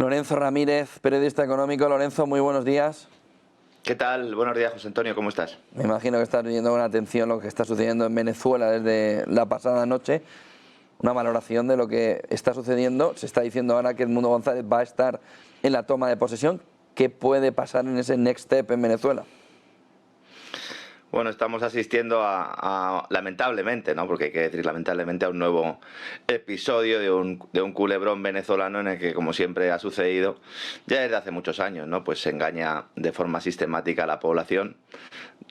Lorenzo Ramírez, periodista económico. Lorenzo, muy buenos días. ¿Qué tal? Buenos días, José Antonio, ¿cómo estás? Me imagino que estás viendo con atención lo que está sucediendo en Venezuela desde la pasada noche. Una valoración de lo que está sucediendo. Se está diciendo ahora que Edmundo González va a estar en la toma de posesión. ¿Qué puede pasar en ese next step en Venezuela? Bueno, estamos asistiendo lamentablemente, ¿no? Porque hay que decir lamentablemente, a un nuevo episodio de un culebrón venezolano en el que, como siempre ha sucedido ya desde hace muchos años, ¿no? Pues se engaña de forma sistemática a la población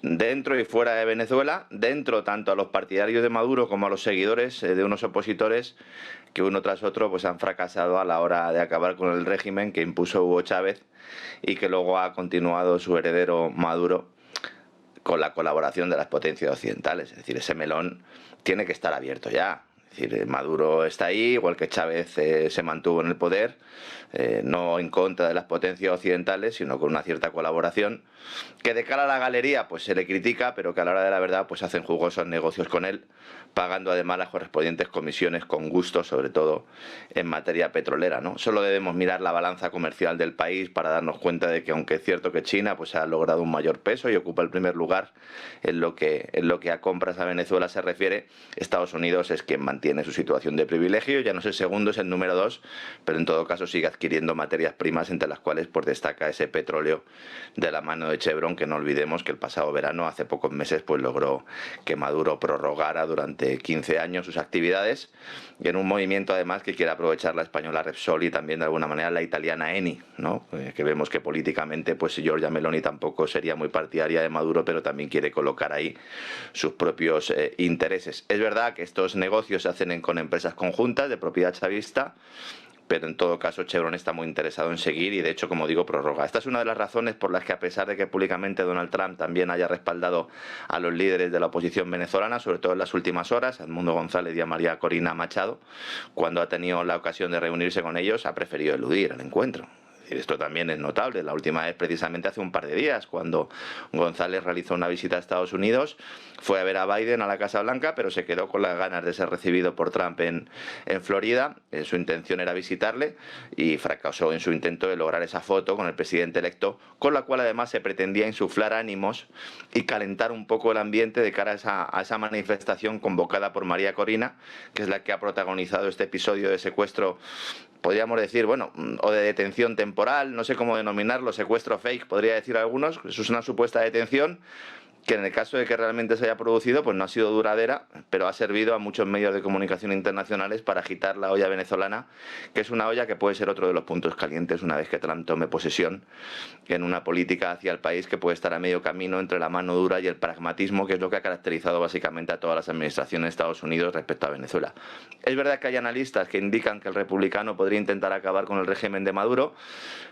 dentro y fuera de Venezuela, dentro tanto a los partidarios de Maduro como a los seguidores de unos opositores que uno tras otro pues han fracasado a la hora de acabar con el régimen que impuso Hugo Chávez y que luego ha continuado su heredero Maduro, con la colaboración de las potencias occidentales. Es decir, ese melón tiene que estar abierto ya. Es decir, Maduro está ahí, igual que Chávez se mantuvo en el poder, no en contra de las potencias occidentales, sino con una cierta colaboración, que de cara a la galería pues se le critica, pero que a la hora de la verdad pues hacen jugosos negocios con él, pagando además las correspondientes comisiones con gusto, sobre todo en materia petrolera, ¿no? Solo debemos mirar la balanza comercial del país para darnos cuenta de que, aunque es cierto que China pues ha logrado un mayor peso y ocupa el primer lugar en lo que a compras a Venezuela se refiere, Estados Unidos es quien mantiene su situación de privilegio. Ya no es el segundo, es el número 2, pero en todo caso sigue adquiriendo materias primas, entre las cuales pues destaca ese petróleo de la mano de Chevron, que no olvidemos que el pasado verano, hace pocos meses, pues logró que Maduro prorrogara durante 15 años sus actividades, y en un movimiento además que quiere aprovechar la española Repsol y también de alguna manera la italiana Eni, ¿no? Que vemos que políticamente pues Giorgia Meloni tampoco sería muy partidaria de Maduro, pero también quiere colocar ahí sus propios intereses. Es verdad que estos negocios se hacen con empresas conjuntas de propiedad chavista, pero en todo caso Chevron está muy interesado en seguir y, de hecho, como digo, prorroga. Esta es una de las razones por las que, a pesar de que públicamente Donald Trump también haya respaldado a los líderes de la oposición venezolana, sobre todo en las últimas horas, a Edmundo González y a María Corina Machado, cuando ha tenido la ocasión de reunirse con ellos, ha preferido eludir el encuentro. Esto también es notable. La última vez, precisamente hace un par de días, cuando González realizó una visita a Estados Unidos, fue a ver a Biden a la Casa Blanca, pero se quedó con las ganas de ser recibido por Trump en Florida. Su intención era visitarle y fracasó en su intento de lograr esa foto con el presidente electo, con la cual además se pretendía insuflar ánimos y calentar un poco el ambiente de cara a esa manifestación convocada por María Corina, que es la que ha protagonizado este episodio de secuestro, podríamos decir, bueno, o de detención temporal, no sé cómo denominarlo, secuestro fake, podría decir algunos. Eso es una supuesta detención que, en el caso de que realmente se haya producido, pues no ha sido duradera, pero ha servido a muchos medios de comunicación internacionales para agitar la olla venezolana, que es una olla que puede ser otro de los puntos calientes una vez que Trump tome posesión, en una política hacia el país que puede estar a medio camino entre la mano dura y el pragmatismo, que es lo que ha caracterizado básicamente a todas las administraciones de Estados Unidos respecto a Venezuela. Es verdad que hay analistas que indican que el republicano podría intentar acabar con el régimen de Maduro,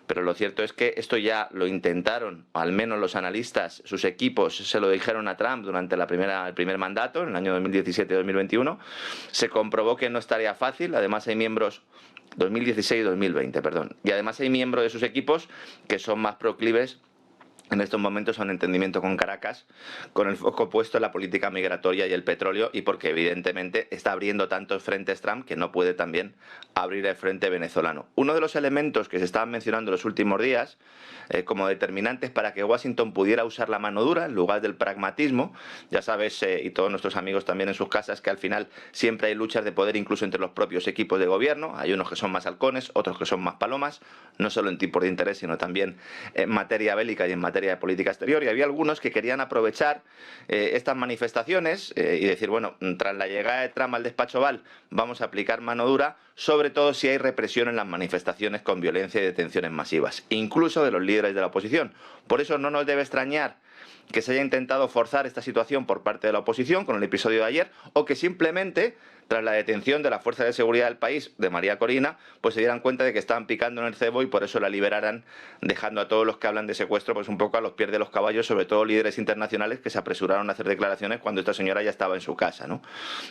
pero lo cierto es que esto ya lo intentaron, o al menos los analistas, sus equipos se lo dijeron a Trump durante el primer mandato, en el año 2017-2021. Se comprobó que no estaría fácil. Además hay miembros, 2016-2020, perdón, y además hay miembros de sus equipos que son más proclives en estos momentos a un entendimiento con Caracas, con el foco puesto en la política migratoria y el petróleo, y porque evidentemente está abriendo tantos frentes Trump que no puede también abrir el frente venezolano. Uno de los elementos que se estaban mencionando en los últimos días como determinantes para que Washington pudiera usar la mano dura en lugar del pragmatismo, ya sabes, y todos nuestros amigos también en sus casas, que al final siempre hay luchas de poder incluso entre los propios equipos de gobierno. Hay unos que son más halcones, otros que son más palomas, no solo en tipos de interés, sino también en materia bélica y en materia de política exterior. Y había algunos que querían aprovechar estas manifestaciones y decir, bueno, tras la llegada de Trump al despacho Oval vamos a aplicar mano dura, sobre todo si hay represión en las manifestaciones con violencia y detenciones masivas, incluso de los líderes de la oposición. Por eso no nos debe extrañar que se haya intentado forzar esta situación por parte de la oposición con el episodio de ayer, o que simplemente, tras la detención de la Fuerza de Seguridad del país, de María Corina, pues se dieran cuenta de que estaban picando en el cebo y por eso la liberaran, dejando a todos los que hablan de secuestro pues un poco a los pies de los caballos, sobre todo líderes internacionales que se apresuraron a hacer declaraciones cuando esta señora ya estaba en su casa, ¿no?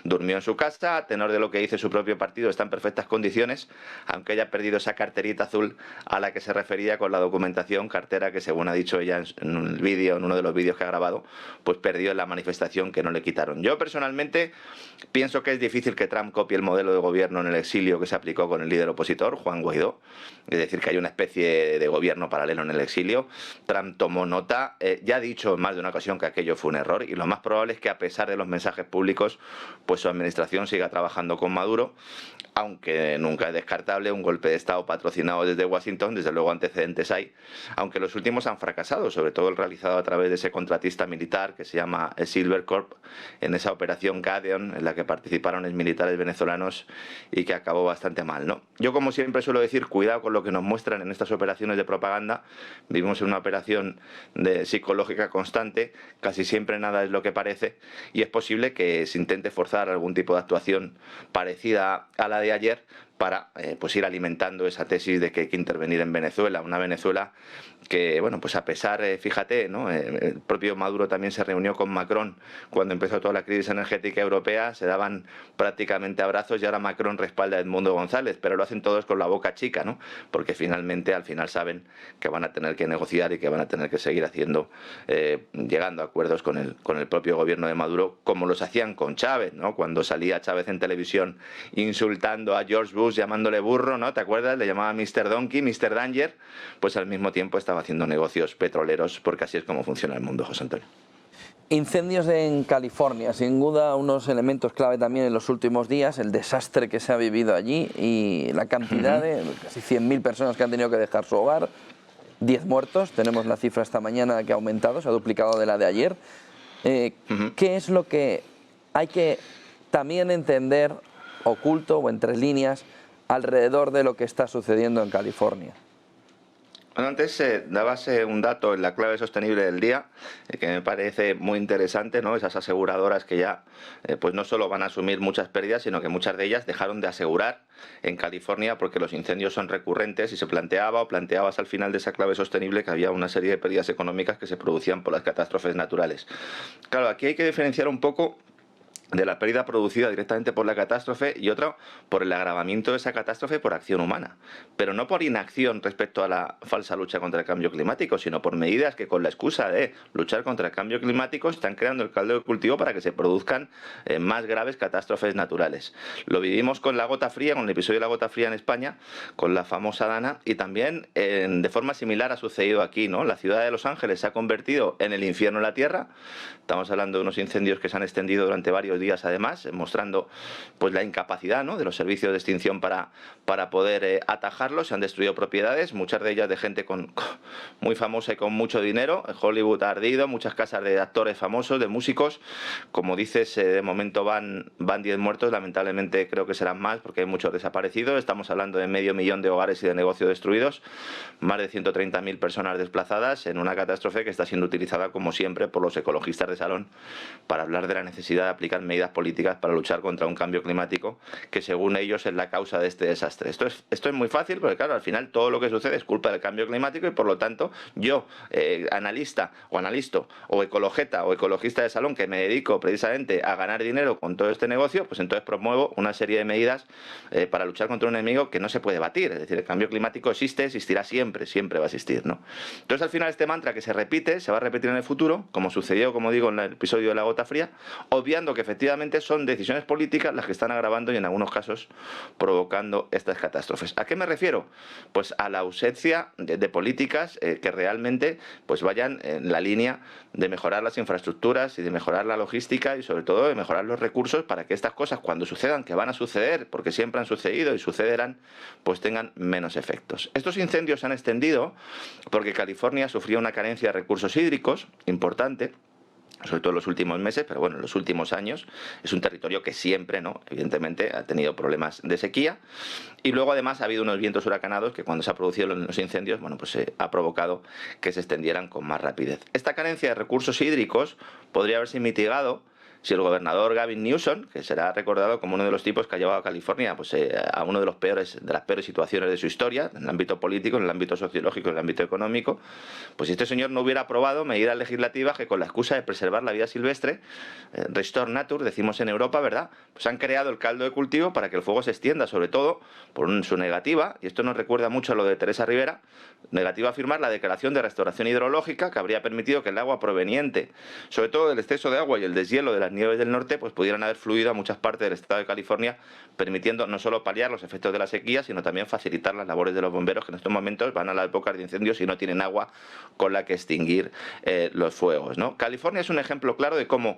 Durmió en su casa, a tenor de lo que dice su propio partido, está en perfectas condiciones, aunque haya perdido esa carterita azul a la que se refería con la documentación, cartera que, según ha dicho ella en un vídeo, en uno de los vídeos que ha grabado, pues perdió en la manifestación, que no le quitaron. Yo personalmente pienso que es difícil difícil que Trump copie el modelo de gobierno en el exilio que se aplicó con el líder opositor, Juan Guaidó. Es decir, que hay una especie de gobierno paralelo en el exilio. Trump tomó nota, ya ha dicho en más de una ocasión que aquello fue un error, y lo más probable es que, a pesar de los mensajes públicos, pues su administración siga trabajando con Maduro, aunque nunca es descartable un golpe de Estado patrocinado desde Washington. Desde luego antecedentes hay, aunque los últimos han fracasado, sobre todo el realizado a través de ese contratista militar que se llama Silver Corp, en esa operación Gadeon en la que participaron exmilitares venezolanos y que acabó bastante mal, ¿no? Yo, como siempre suelo decir, cuidado con lo que nos muestran en estas operaciones de propaganda. Vivimos en una operación psicológica constante, casi siempre nada es lo que parece, y es posible que se intente forzar algún tipo de actuación parecida a la de ayer para pues ir alimentando esa tesis de que hay que intervenir en Venezuela, una Venezuela que, bueno, pues a pesar, fíjate, ¿no? El propio Maduro también se reunió con Macron cuando empezó toda la crisis energética europea, se daban prácticamente abrazos, y ahora Macron respalda a Edmundo González, pero lo hacen todos con la boca chica, ¿no? Porque finalmente, al final saben que van a tener que negociar y que van a tener que seguir haciendo, llegando a acuerdos con el propio gobierno de Maduro, como los hacían con Chávez, ¿no? Cuando salía Chávez en televisión insultando a George Bush, llamándole burro, ¿no? ¿Te acuerdas? Le llamaba Mr. Donkey, Mr. Danger. Pues al mismo tiempo estaba haciendo negocios petroleros, porque así es como funciona el mundo, José Antonio. Incendios en California, sin duda unos elementos clave también en los últimos días, el desastre que se ha vivido allí y la cantidad de casi 100.000 personas que han tenido que dejar su hogar, 10 muertos, tenemos la cifra esta mañana que ha aumentado, se ha duplicado de la de ayer. ¿Qué es lo que hay que también entender, oculto o entre líneas, alrededor de lo que está sucediendo en California? Bueno, antes dabas un dato en la clave sostenible del día que me parece muy interesante, ¿no? Esas aseguradoras que ya pues no solo van a asumir muchas pérdidas, sino que muchas de ellas dejaron de asegurar en California porque los incendios son recurrentes, y se planteabas al final de esa clave sostenible que había una serie de pérdidas económicas que se producían por las catástrofes naturales. Claro, aquí hay que diferenciar un poco de la pérdida producida directamente por la catástrofe y otra por el agravamiento de esa catástrofe por acción humana, pero no por inacción respecto a la falsa lucha contra el cambio climático, sino por medidas que, con la excusa de luchar contra el cambio climático, están creando el caldo de cultivo para que se produzcan más graves catástrofes naturales. Lo vivimos con la gota fría, con el episodio de la gota fría en España, con la famosa Dana, y también de forma similar ha sucedido aquí, ¿no? La ciudad de Los Ángeles se ha convertido en el infierno en la tierra. Estamos hablando de unos incendios que se han extendido durante varios días, además, mostrando pues la incapacidad, ¿no?, de los servicios de extinción para poder atajarlos. Se han destruido propiedades, muchas de ellas de gente muy famosa y con mucho dinero. Hollywood ha ardido, muchas casas de actores famosos, de músicos. Como dices, de momento van 10 muertos, lamentablemente creo que serán más porque hay muchos desaparecidos. Estamos hablando de 500.000 de hogares y de negocios destruidos, más de 130.000 personas desplazadas, en una catástrofe que está siendo utilizada, como siempre, por los ecologistas de salón para hablar de la necesidad de aplicar medidas políticas para luchar contra un cambio climático que, según ellos, es la causa de este desastre. Esto es muy fácil porque, claro, al final todo lo que sucede es culpa del cambio climático, y por lo tanto yo, analista o ecologeta o ecologista de salón, que me dedico precisamente a ganar dinero con todo este negocio, pues entonces promuevo una serie de medidas para luchar contra un enemigo que no se puede batir. Es decir, el cambio climático existe, existirá siempre, siempre va a existir, ¿no? Entonces, al final, este mantra que se repite, se va a repetir en el futuro, como sucedió, como digo, en el episodio de la gota fría, obviando que efectivamente son decisiones políticas las que están agravando y, en algunos casos, provocando estas catástrofes. ¿A qué me refiero? Pues a la ausencia de políticas que realmente pues vayan en la línea de mejorar las infraestructuras y de mejorar la logística, y sobre todo de mejorar los recursos para que estas cosas, cuando sucedan, que van a suceder porque siempre han sucedido y sucederán, pues tengan menos efectos. Estos incendios se han extendido porque California sufría una carencia de recursos hídricos importante, sobre todo en los últimos meses, pero bueno, en los últimos años. Es un territorio que siempre, ¿no?, evidentemente, ha tenido problemas de sequía, y luego además ha habido unos vientos huracanados que, cuando se han producido los incendios, bueno, pues ha provocado que se extendieran con más rapidez. Esta carencia de recursos hídricos podría haberse mitigado si el gobernador Gavin Newsom, que será recordado como uno de los tipos que ha llevado a California pues, a uno de las peores situaciones de su historia, en el ámbito político, en el ámbito sociológico, en el ámbito económico, pues si este señor no hubiera aprobado medidas legislativas que, con la excusa de preservar la vida silvestre, Restore Nature, decimos en Europa, ¿verdad?, pues han creado el caldo de cultivo para que el fuego se extienda, sobre todo por su negativa, y esto nos recuerda mucho a lo de Teresa Rivera, negativa a firmar la declaración de restauración hidrológica que habría permitido que el agua proveniente, sobre todo del exceso de agua y el deshielo de las nieves del norte pues pudieran haber fluido a muchas partes del estado de California, permitiendo no solo paliar los efectos de la sequía, sino también facilitar las labores de los bomberos, que en estos momentos van a las épocas de incendios y no tienen agua con la que extinguir los fuegos, ¿no? California es un ejemplo claro de cómo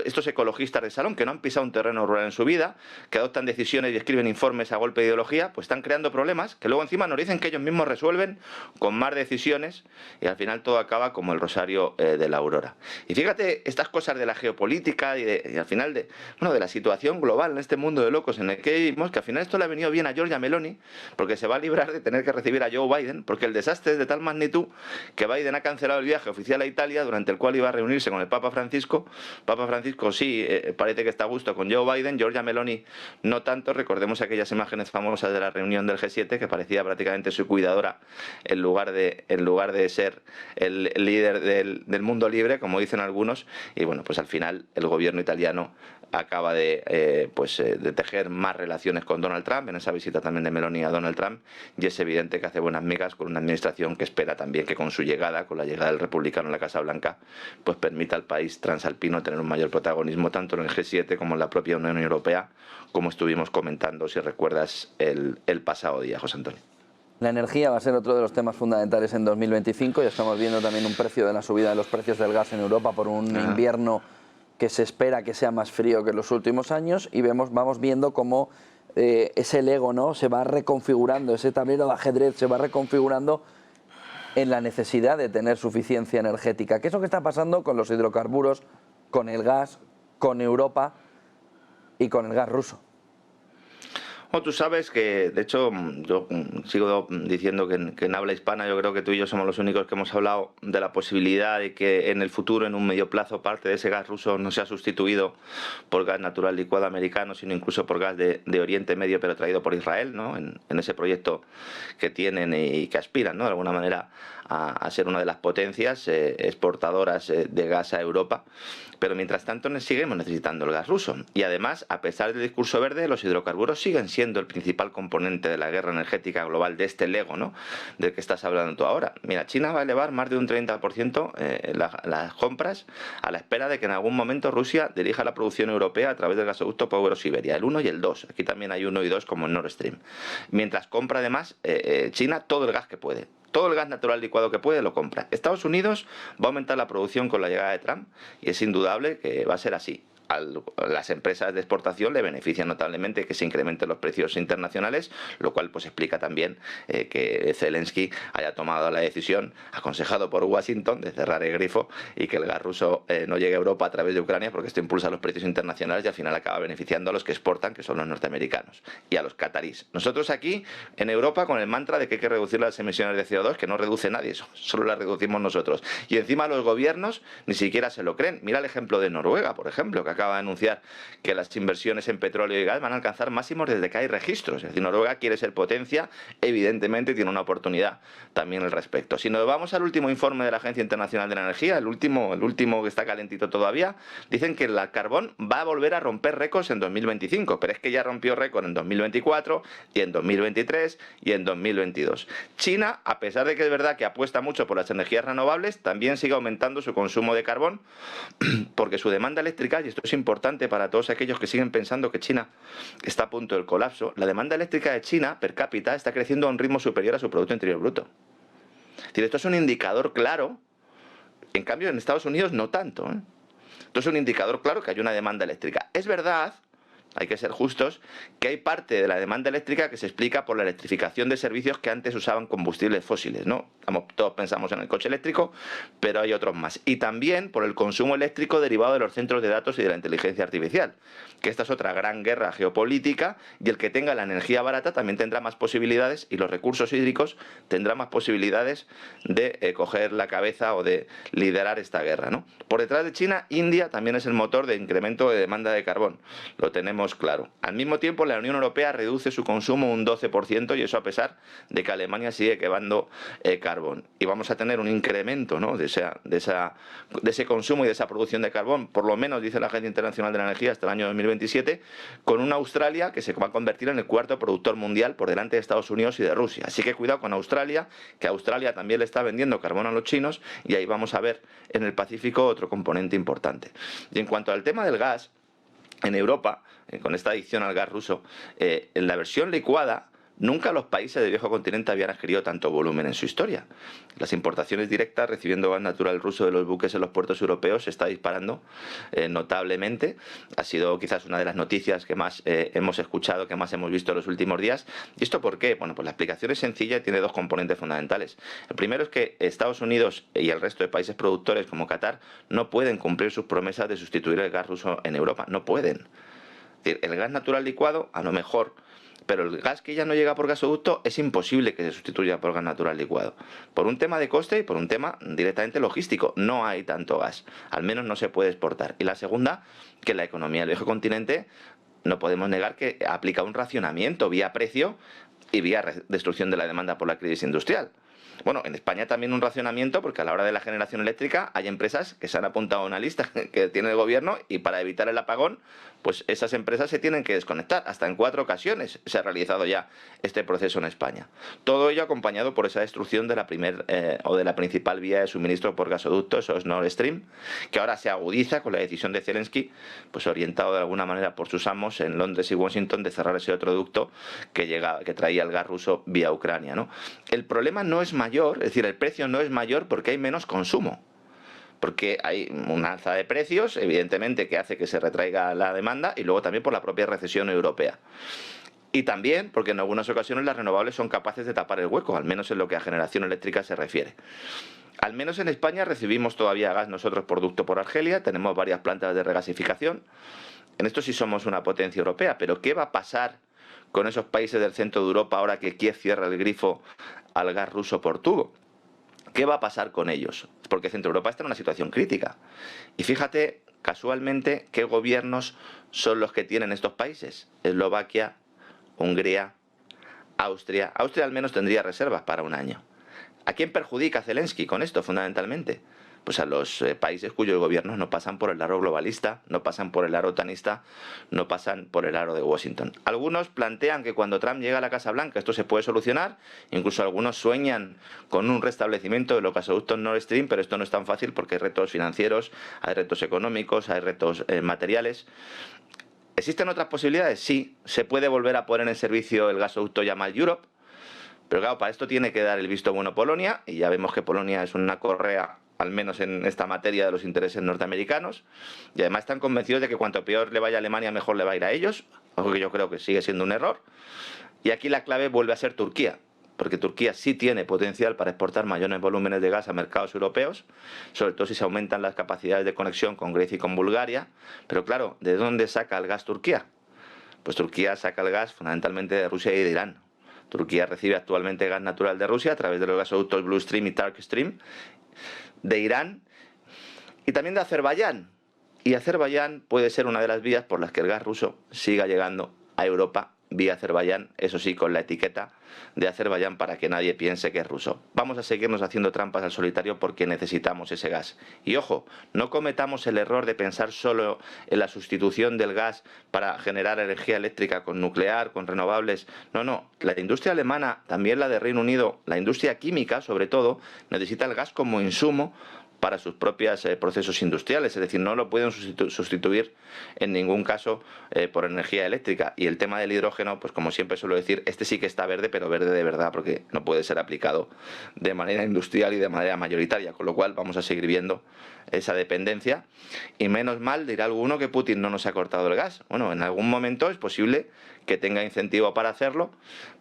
estos ecologistas de salón, que no han pisado un terreno rural en su vida, que adoptan decisiones y escriben informes a golpe de ideología, pues están creando problemas que luego encima nos dicen que ellos mismos resuelven con más decisiones, y al final todo acaba como el rosario de la aurora. Y fíjate estas cosas de la geopolítica y al final de la situación global en este mundo de locos en el que vivimos, que al final esto le ha venido bien a Giorgia Meloni, porque se va a librar de tener que recibir a Joe Biden, porque el desastre es de tal magnitud que Biden ha cancelado el viaje oficial a Italia, durante el cual iba a reunirse con el Papa Francisco. Papa Francisco sí, parece que está a gusto con Joe Biden, Giorgia Meloni no tanto. Recordemos aquellas imágenes famosas de la reunión del G7, que parecía prácticamente su cuidadora en lugar de ser el líder del mundo libre, como dicen algunos. Y bueno, pues al final el gobierno italiano acaba de tejer más relaciones con Donald Trump, en esa visita también de Meloni a Donald Trump, y es evidente que hace buenas migas con una administración que espera también que con su llegada, con la llegada del republicano en la Casa Blanca, pues permita al país transalpino tener un mayor protagonismo tanto en el G7 como en la propia Unión Europea, como estuvimos comentando, si recuerdas, el pasado día, José Antonio. La energía va a ser otro de los temas fundamentales en 2025. Ya estamos viendo también un precio de la subida de los precios del gas en Europa por un invierno que se espera que sea más frío que en los últimos años, y vamos viendo cómo ese Lego, ¿no?, se va reconfigurando, ese tablero de ajedrez se va reconfigurando en la necesidad de tener suficiencia energética. ¿Qué es lo que está pasando con los hidrocarburos, con el gas, con Europa y con el gas ruso? Bueno, tú sabes que, de hecho, yo sigo diciendo que en habla hispana yo creo que tú y yo somos los únicos que hemos hablado de la posibilidad de que en el futuro, en un medio plazo, parte de ese gas ruso no sea sustituido por gas natural licuado americano, sino incluso por gas de Oriente Medio, pero traído por Israel, ¿no? En ese proyecto que tienen y que aspiran, ¿no?, de alguna manera a ser una de las potencias exportadoras de gas a Europa. Pero mientras tanto seguimos necesitando el gas ruso. Y además, a pesar del discurso verde, los hidrocarburos siguen siendo el principal componente de la guerra energética global, de este Lego, ¿no?, del que estás hablando tú ahora. Mira, China va a elevar más de un 30% las compras, a la espera de que en algún momento Rusia dirija la producción europea a través del gasoducto Euro-Siberia, el 1 y el 2. Aquí también hay 1 y 2 como en Nord Stream. Mientras compra además China todo el gas que puede. Todo el gas natural licuado que puede lo compra. Estados Unidos va a aumentar la producción con la llegada de Trump, y es indudable que va a ser así. A las empresas de exportación le beneficia notablemente que se incrementen los precios internacionales, lo cual pues explica también que Zelensky haya tomado la decisión, aconsejado por Washington, de cerrar el grifo y que el gas ruso no llegue a Europa a través de Ucrania, porque esto impulsa los precios internacionales y al final acaba beneficiando a los que exportan, que son los norteamericanos, y a los catarís. Nosotros aquí en Europa con el mantra de que hay que reducir las emisiones de CO2, que no reduce nadie, solo las reducimos nosotros, y encima los gobiernos ni siquiera se lo creen. Mira el ejemplo de Noruega, por ejemplo, que acaba de anunciar que las inversiones en petróleo y gas van a alcanzar máximos desde que hay registros. Es decir, Noruega quiere ser potencia, evidentemente tiene una oportunidad también al respecto. Si nos vamos al último informe de la Agencia Internacional de la Energía, el último que está calentito todavía, dicen que el carbón va a volver a romper récords en 2025, pero es que ya rompió récord en 2024 y en 2023 y en 2022. China, a pesar de que es verdad que apuesta mucho por las energías renovables, también sigue aumentando su consumo de carbón, porque su demanda eléctrica, y esto es importante para todos aquellos que siguen pensando que China está a punto del colapso, la demanda eléctrica de China per cápita está creciendo a un ritmo superior a su Producto Interior Bruto. Es decir, esto es un indicador claro, en cambio en Estados Unidos no tanto, ¿eh? Esto es un indicador claro que hay una demanda eléctrica. Es verdad, hay que ser justos, que hay parte de la demanda eléctrica que se explica por la electrificación de servicios que antes usaban combustibles fósiles, ¿no? Todos pensamos en el coche eléctrico, pero hay otros más. Y también por el consumo eléctrico derivado de los centros de datos y de la inteligencia artificial, que esta es otra gran guerra geopolítica, y el que tenga la energía barata también tendrá más posibilidades, y los recursos hídricos tendrán más posibilidades de coger la cabeza o de liderar esta guerra, ¿no? Por detrás de China, India también es el motor de incremento de demanda de carbón. Lo tenemos tenemos claro. Al mismo tiempo, la Unión Europea reduce su consumo un 12%, y eso a pesar de que Alemania sigue quemando carbón. Y vamos a tener un incremento, ¿no?, de ese consumo y de esa producción de carbón, por lo menos, dice la Agencia Internacional de la Energía, hasta el año 2027, con una Australia que se va a convertir en el cuarto productor mundial por delante de Estados Unidos y de Rusia. Así que cuidado con Australia, que Australia también le está vendiendo carbón a los chinos, y ahí vamos a ver en el Pacífico otro componente importante. Y en cuanto al tema del gas, en Europa, con esta adicción al gas ruso, en la versión licuada, nunca los países del viejo continente habían adquirido tanto volumen en su historia. Las importaciones directas recibiendo gas natural ruso de los buques en los puertos europeos se está disparando notablemente. Ha sido quizás una de las noticias que más hemos escuchado, que más hemos visto en los últimos días. ¿Y esto por qué? Bueno, pues la explicación es sencilla y tiene dos componentes fundamentales. El primero es que Estados Unidos y el resto de países productores como Qatar no pueden cumplir sus promesas de sustituir el gas ruso en Europa. No pueden. Es decir, el gas natural licuado, a lo mejor, pero el gas que ya no llega por gasoducto es imposible que se sustituya por gas natural licuado. Por un tema de coste y por un tema directamente logístico. No hay tanto gas. Al menos no se puede exportar. Y la segunda, que la economía del viejo continente, no podemos negar que aplica un racionamiento vía precio y vía destrucción de la demanda por la crisis industrial. Bueno, en España también un racionamiento, porque a la hora de la generación eléctrica hay empresas que se han apuntado a una lista que tiene el gobierno, y para evitar el apagón, pues esas empresas se tienen que desconectar. Hasta en 4 ocasiones se ha realizado ya este proceso en España. Todo ello acompañado por esa destrucción de la de la principal vía de suministro por gasoducto, eso es Nord Stream, que ahora se agudiza con la decisión de Zelensky, pues orientado de alguna manera por sus amos en Londres y Washington, de cerrar ese otro ducto que traía el gas ruso vía Ucrania, ¿no? El problema no es mayor, es decir, el precio no es mayor porque hay menos consumo. Porque hay una alza de precios, evidentemente, que hace que se retraiga la demanda, y luego también por la propia recesión europea. Y también porque en algunas ocasiones las renovables son capaces de tapar el hueco, al menos en lo que a generación eléctrica se refiere. Al menos en España recibimos todavía gas nosotros por ducto por Argelia, tenemos varias plantas de regasificación. En esto sí somos una potencia europea, pero ¿qué va a pasar con esos países del centro de Europa ahora que Kiev cierra el grifo al gas ruso por tubo? ¿Qué va a pasar con ellos? Porque Centro Europa está en una situación crítica. Y fíjate, casualmente, qué gobiernos son los que tienen estos países. Eslovaquia, Hungría, Austria. Austria al menos tendría reservas para un año. ¿A quién perjudica Zelensky con esto, fundamentalmente? Pues a los países cuyos gobiernos no pasan por el aro globalista, no pasan por el aro otanista, no pasan por el aro de Washington. Algunos plantean que cuando Trump llega a la Casa Blanca esto se puede solucionar, incluso algunos sueñan con un restablecimiento de los gasoductos Nord Stream, pero esto no es tan fácil porque hay retos financieros, hay retos económicos, hay retos materiales. ¿Existen otras posibilidades? Sí, se puede volver a poner en servicio el gasoducto Yamal Europe, pero claro, para esto tiene que dar el visto bueno Polonia, y ya vemos que Polonia es una correa, al menos en esta materia, de los intereses norteamericanos, y además están convencidos de que cuanto peor le vaya a Alemania, mejor le va a ir a ellos, algo que yo creo que sigue siendo un error. Y aquí la clave vuelve a ser Turquía, porque Turquía sí tiene potencial para exportar mayores volúmenes de gas a mercados europeos, sobre todo si se aumentan las capacidades de conexión con Grecia y con Bulgaria. Pero claro, ¿de dónde saca el gas Turquía? Pues Turquía saca el gas fundamentalmente de Rusia y de Irán. Turquía recibe actualmente gas natural de Rusia a través de los gasoductos Blue Stream y Turk Stream, de Irán y también de Azerbaiyán. Y Azerbaiyán puede ser una de las vías por las que el gas ruso siga llegando a Europa vía Azerbaiyán, eso sí, con la etiqueta de Azerbaiyán para que nadie piense que es ruso. Vamos a seguirnos haciendo trampas al solitario porque necesitamos ese gas. Y ojo, no cometamos el error de pensar solo en la sustitución del gas para generar energía eléctrica con nuclear, con renovables. No, no. La industria alemana, también la de Reino Unido, la industria química sobre todo, necesita el gas como insumo para sus propios procesos industriales, es decir, no lo pueden sustituir en ningún caso por energía eléctrica. Y el tema del hidrógeno, pues como siempre suelo decir, este sí que está verde, pero verde de verdad, porque no puede ser aplicado de manera industrial y de manera mayoritaria, con lo cual vamos a seguir viendo esa dependencia. Y menos mal, dirá alguno, que Putin no nos ha cortado el gas. Bueno, en algún momento es posible que tenga incentivo para hacerlo,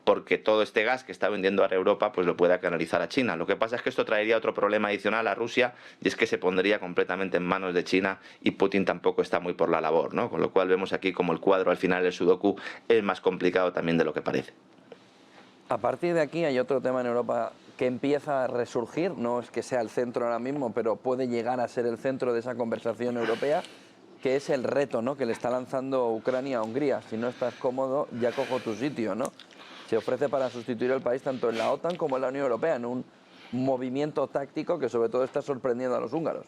porque todo este gas que está vendiendo a Europa pues lo pueda canalizar a China. Lo que pasa es que esto traería otro problema adicional a Rusia, y es que se pondría completamente en manos de China, y Putin tampoco está muy por la labor, ¿no? Con lo cual vemos aquí como el cuadro al final del Sudoku es más complicado también de lo que parece. A partir de aquí hay otro tema en Europa que empieza a resurgir, no es que sea el centro ahora mismo, pero puede llegar a ser el centro de esa conversación europea, que es el reto, ¿no?, que le está lanzando Ucrania a Hungría. Si no estás cómodo, ya cojo tu sitio, ¿no? Se ofrece para sustituir al país tanto en la OTAN como en la Unión Europea, en un movimiento táctico que sobre todo está sorprendiendo a los húngaros.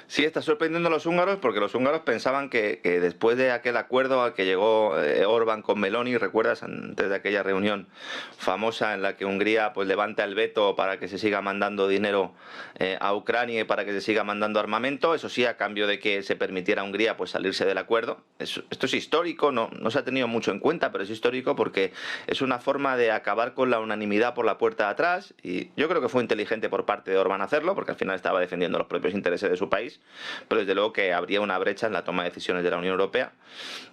Sí, está sorprendiendo a los húngaros porque los húngaros pensaban que después de aquel acuerdo al que llegó Orbán con Meloni, ¿recuerdas? Antes de aquella reunión famosa en la que Hungría pues levanta el veto para que se siga mandando dinero a Ucrania y para que se siga mandando armamento, eso sí, a cambio de que se permitiera a Hungría pues salirse del acuerdo. Esto es histórico, no se ha tenido mucho en cuenta, pero es histórico porque es una forma de acabar con la unanimidad por la puerta de atrás, y yo creo que fue inteligente por parte de Orbán hacerlo, porque al final estaba defendiendo los propios intereses de su país, pero desde luego que habría una brecha en la toma de decisiones de la Unión Europea.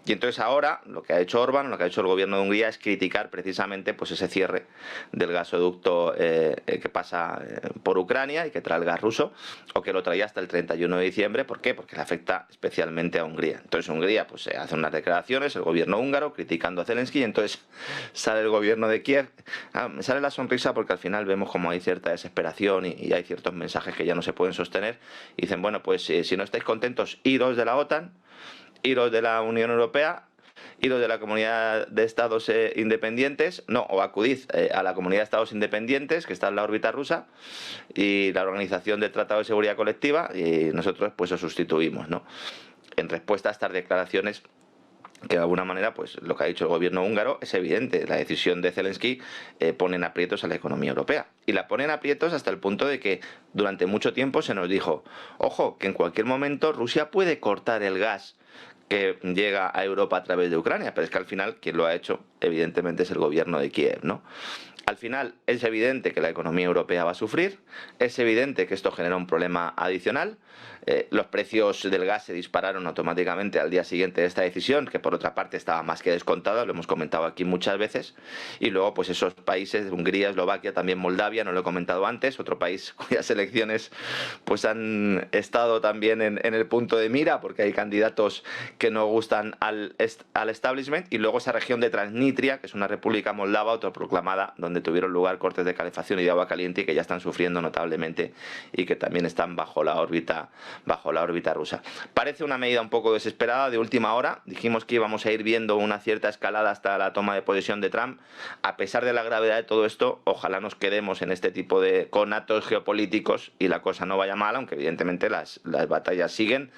Y entonces ahora lo que ha hecho Orbán, lo que ha hecho el gobierno de Hungría es criticar precisamente pues ese cierre del gasoducto que pasa por Ucrania y que trae el gas ruso, o que lo traía hasta el 31 de diciembre. ¿Por qué? Porque le afecta especialmente a Hungría. Entonces Hungría pues hace unas declaraciones, el gobierno húngaro criticando a Zelensky, y entonces sale el gobierno de Kiev. Me sale la sonrisa porque al final vemos como hay cierta desesperación y hay ciertos mensajes que ya no se pueden sostener, y dicen, bueno, pues si no estáis contentos, iros de la OTAN, iros de la Unión Europea, iros de la Comunidad de Estados Independientes, no, o acudid a la Comunidad de Estados Independientes, que está en la órbita rusa, y la Organización del Tratado de Seguridad Colectiva, y nosotros pues os sustituimos, ¿no? En respuesta a estas declaraciones, que de alguna manera, pues lo que ha dicho el gobierno húngaro es evidente. La decisión de Zelensky pone en aprietos a la economía europea. Y la pone en aprietos hasta el punto de que durante mucho tiempo se nos dijo, ojo, que en cualquier momento Rusia puede cortar el gas que llega a Europa a través de Ucrania. Pero es que al final quien lo ha hecho, evidentemente, es el gobierno de Kiev, ¿no? Al final es evidente que la economía europea va a sufrir, es evidente que esto genera un problema adicional. Los precios del gas se dispararon automáticamente al día siguiente de esta decisión, que por otra parte estaba más que descontada, lo hemos comentado aquí muchas veces. Y luego pues esos países, Hungría, Eslovaquia, también Moldavia, no lo he comentado antes, otro país cuyas elecciones pues han estado también en el punto de mira, porque hay candidatos que no gustan al establishment. Y luego esa región de Transnistria, que es una república moldava autoproclamada, donde tuvieron lugar cortes de calefacción y de agua caliente, y que ya están sufriendo notablemente y que también están bajo la órbita rusa. Parece una medida un poco desesperada, de última hora. Dijimos que íbamos a ir viendo una cierta escalada hasta la toma de posesión de Trump. A pesar de la gravedad de todo esto, ojalá nos quedemos en este tipo de conatos geopolíticos y la cosa no vaya mal, aunque evidentemente las batallas siguen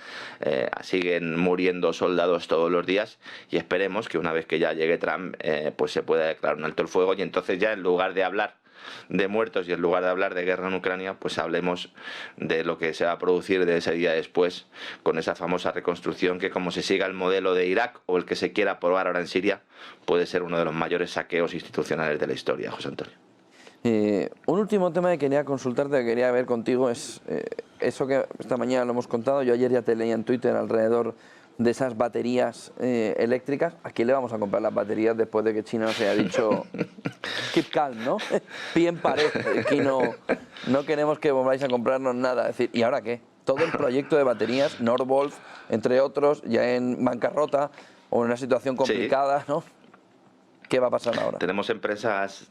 muriendo soldados todos los días, y esperemos que una vez que ya llegue Trump pues se pueda declarar un alto el fuego, y entonces ya en lugar de hablar de muertos y en lugar de hablar de guerra en Ucrania, pues hablemos de lo que se va a producir de ese día después, con esa famosa reconstrucción que, como se siga el modelo de Irak o el que se quiera probar ahora en Siria, puede ser uno de los mayores saqueos institucionales de la historia. José Antonio. Un último tema que quería consultarte, que quería ver contigo, es eso que esta mañana lo hemos contado. Yo ayer ya te leí en Twitter alrededor de esas baterías eléctricas. ¿A quién le vamos a comprar las baterías después de que China nos haya dicho keep calm, ¿no? Pie en pared, aquí no queremos que volváis a comprarnos nada? Es decir, ¿y ahora qué? Todo el proyecto de baterías, Northvolt, entre otros, ya en bancarrota o en una situación complicada, ¿sí?, ¿no? ¿Qué va a pasar ahora? Tenemos empresas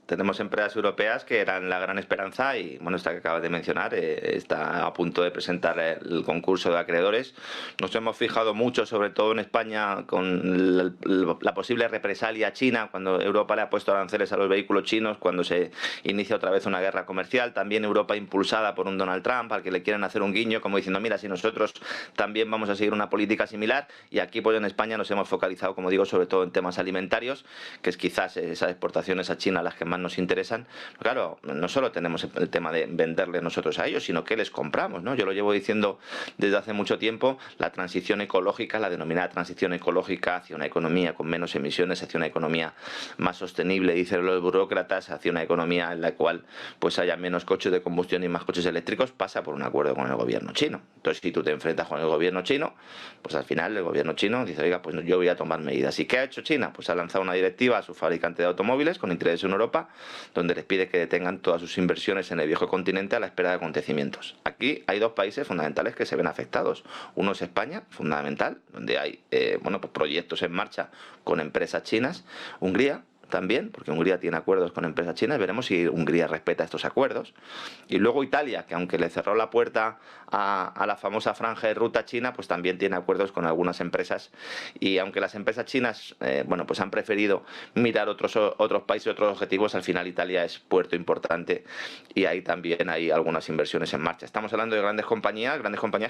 europeas que eran la gran esperanza, y bueno, esta que acabas de mencionar está a punto de presentar el concurso de acreedores. Nos hemos fijado mucho, sobre todo en España, con la posible represalia china, cuando Europa le ha puesto aranceles a los vehículos chinos, cuando se inicia otra vez una guerra comercial. También Europa impulsada por un Donald Trump, al que le quieren hacer un guiño, como diciendo, mira, si nosotros también vamos a seguir una política similar. Y aquí pues en España nos hemos focalizado, como digo, sobre todo en temas alimentarios, que es quizás esas exportaciones a China las que más nos interesan. Claro, no solo tenemos el tema de venderle nosotros a ellos, sino que les compramos, ¿no? Yo lo llevo diciendo desde hace mucho tiempo, la transición ecológica, la denominada transición ecológica hacia una economía con menos emisiones, hacia una economía más sostenible, dicen los burócratas, hacia una economía en la cual pues haya menos coches de combustión y más coches eléctricos, pasa por un acuerdo con el gobierno chino. Entonces, si tú te enfrentas con el gobierno chino, pues al final el gobierno chino dice, oiga, pues yo voy a tomar medidas. ¿Y qué ha hecho China? Pues ha lanzado una directiva a su fabricante de automóviles con interés en Europa, donde les pide que detengan todas sus inversiones en el viejo continente a la espera de acontecimientos. Aquí hay dos países fundamentales que se ven afectados. Uno es España, fundamental, donde hay pues proyectos en marcha con empresas chinas. Hungría, también, porque Hungría tiene acuerdos con empresas chinas, veremos si Hungría respeta estos acuerdos. Y luego Italia, que aunque le cerró la puerta a la famosa franja de ruta china, pues también tiene acuerdos con algunas empresas, y aunque las empresas chinas, bueno, pues han preferido mirar otros países, otros objetivos, al final Italia es puerto importante y ahí también hay algunas inversiones en marcha. Estamos hablando de grandes compañías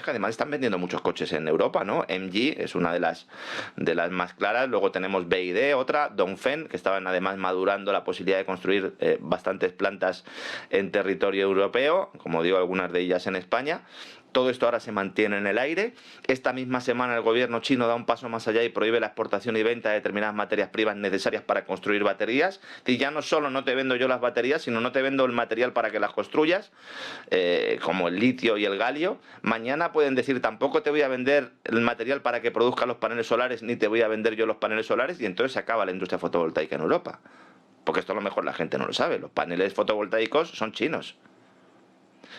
que además están vendiendo muchos coches en Europa, ¿no? MG es una de las más claras, luego tenemos BYD, otra, Dongfeng, que estaban además madurando la posibilidad de construir bastantes plantas en territorio europeo, como digo, algunas de ellas en España. Todo esto ahora se mantiene en el aire. Esta misma semana el gobierno chino da un paso más allá y prohíbe la exportación y venta de determinadas materias primas necesarias para construir baterías. Y ya no solo no te vendo yo las baterías, sino no te vendo el material para que las construyas, como el litio y el galio. Mañana pueden decir, tampoco te voy a vender el material para que produzca los paneles solares, ni te voy a vender yo los paneles solares, y entonces se acaba la industria fotovoltaica en Europa. Porque esto a lo mejor la gente no lo sabe. Los paneles fotovoltaicos son chinos.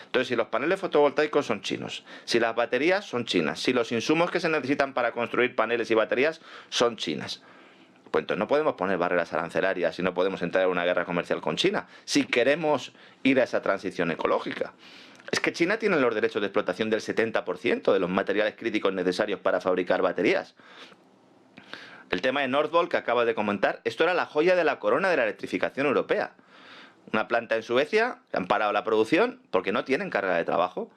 Entonces, si los paneles fotovoltaicos son chinos, si las baterías son chinas, si los insumos que se necesitan para construir paneles y baterías son chinas, pues entonces no podemos poner barreras arancelarias y no podemos entrar en una guerra comercial con China si queremos ir a esa transición ecológica. Es que China tiene los derechos de explotación del 70% de los materiales críticos necesarios para fabricar baterías. El tema de Northvolt que acabas de comentar, esto era la joya de la corona de la electrificación europea. Una planta en Suecia, que han parado la producción porque no tienen carga de trabajo,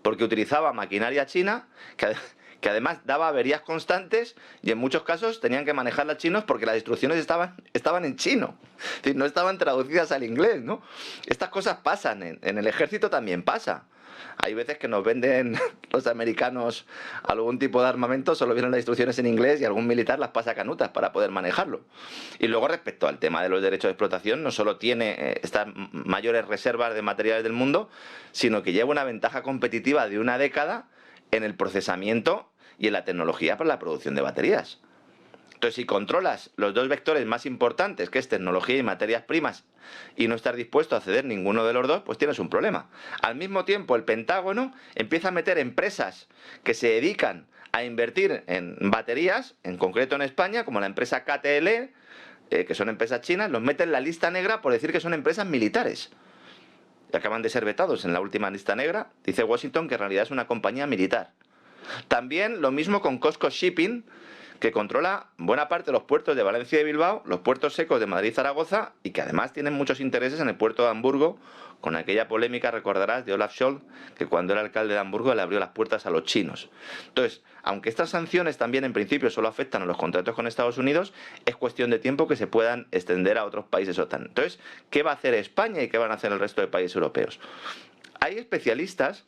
porque utilizaba maquinaria china que además daba averías constantes y en muchos casos tenían que manejarla chinos porque las instrucciones estaban en chino, es decir, no estaban traducidas al inglés, ¿no? Estas cosas pasan, en el ejército también pasa. Hay veces que nos venden los americanos algún tipo de armamento, solo vienen las instrucciones en inglés y algún militar las pasa canutas para poder manejarlo. Y luego, respecto al tema de los derechos de explotación, no solo tiene estas mayores reservas de materiales del mundo, sino que lleva una ventaja competitiva de una década en el procesamiento y en la tecnología para la producción de baterías. Entonces, si controlas los dos vectores más importantes, que es tecnología y materias primas, y no estás dispuesto a ceder ninguno de los dos, pues tienes un problema. Al mismo tiempo, el Pentágono empieza a meter empresas que se dedican a invertir en baterías, en concreto en España, como la empresa KTL, que son empresas chinas, los mete en la lista negra por decir que son empresas militares. Y acaban de ser vetados en la última lista negra. Dice Washington que en realidad es una compañía militar. También lo mismo con COSCO Shipping, que controla buena parte de los puertos de Valencia y de Bilbao, los puertos secos de Madrid y Zaragoza, y que además tienen muchos intereses en el puerto de Hamburgo, con aquella polémica, recordarás, de Olaf Scholz, que cuando era alcalde de Hamburgo le abrió las puertas a los chinos. Entonces, aunque estas sanciones también en principio solo afectan a los contratos con Estados Unidos, es cuestión de tiempo que se puedan extender a otros países OTAN. Entonces, ¿qué va a hacer España y qué van a hacer el resto de países europeos? Hay especialistas,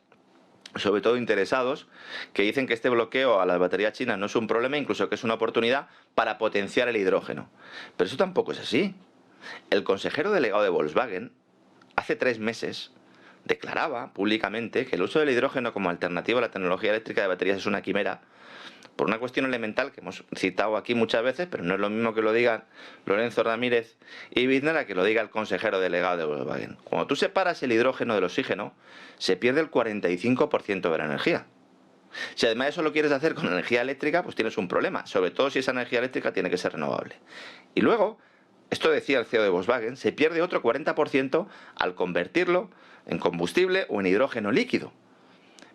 sobre todo interesados, que dicen que este bloqueo a las baterías chinas no es un problema, incluso que es una oportunidad para potenciar el hidrógeno. Pero eso tampoco es así. El consejero delegado de Volkswagen, hace 3 meses, declaraba públicamente que el uso del hidrógeno como alternativa a la tecnología eléctrica de baterías es una quimera, por una cuestión elemental que hemos citado aquí muchas veces, pero no es lo mismo que lo diga Lorenzo Ramírez y Bizner a que lo diga el consejero delegado de Volkswagen. Cuando tú separas el hidrógeno del oxígeno, se pierde el 45% de la energía. Si además eso lo quieres hacer con energía eléctrica, pues tienes un problema, sobre todo si esa energía eléctrica tiene que ser renovable. Y luego, esto decía el CEO de Volkswagen, se pierde otro 40% al convertirlo en combustible o en hidrógeno líquido.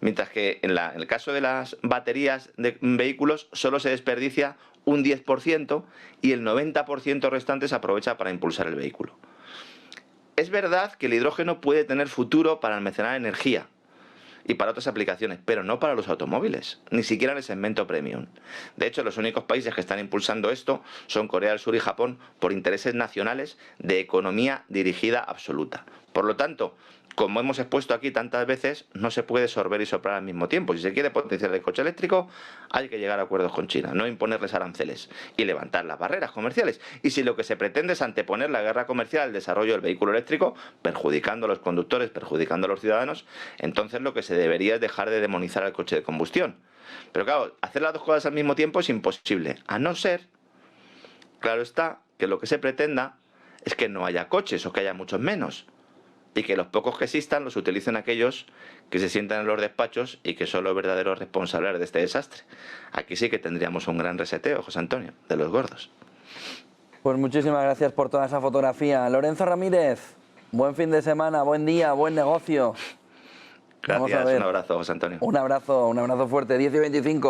Mientras que en el caso de las baterías de vehículos solo se desperdicia un 10% y el 90% restante se aprovecha para impulsar el vehículo. Es verdad que el hidrógeno puede tener futuro para almacenar energía y para otras aplicaciones, pero no para los automóviles, ni siquiera en el segmento premium. De hecho, los únicos países que están impulsando esto son Corea del Sur y Japón por intereses nacionales de economía dirigida absoluta. Por lo tanto, como hemos expuesto aquí tantas veces, no se puede sorber y soplar al mismo tiempo. Si se quiere potenciar el coche eléctrico, hay que llegar a acuerdos con China, no imponerles aranceles y levantar las barreras comerciales. Y si lo que se pretende es anteponer la guerra comercial al desarrollo del vehículo eléctrico, perjudicando a los conductores, perjudicando a los ciudadanos, entonces lo que se debería es dejar de demonizar al coche de combustión. Pero claro, hacer las dos cosas al mismo tiempo es imposible, a no ser, claro está, que lo que se pretenda es que no haya coches o que haya muchos menos, y que los pocos que existan los utilicen aquellos que se sientan en los despachos y que son los verdaderos responsables de este desastre. Aquí sí que tendríamos un gran reseteo, José Antonio, de los gordos. Pues muchísimas gracias por toda esa fotografía. Lorenzo Ramírez, buen fin de semana, buen día, buen negocio. Gracias, un abrazo, José Antonio. Un abrazo fuerte, 10:25.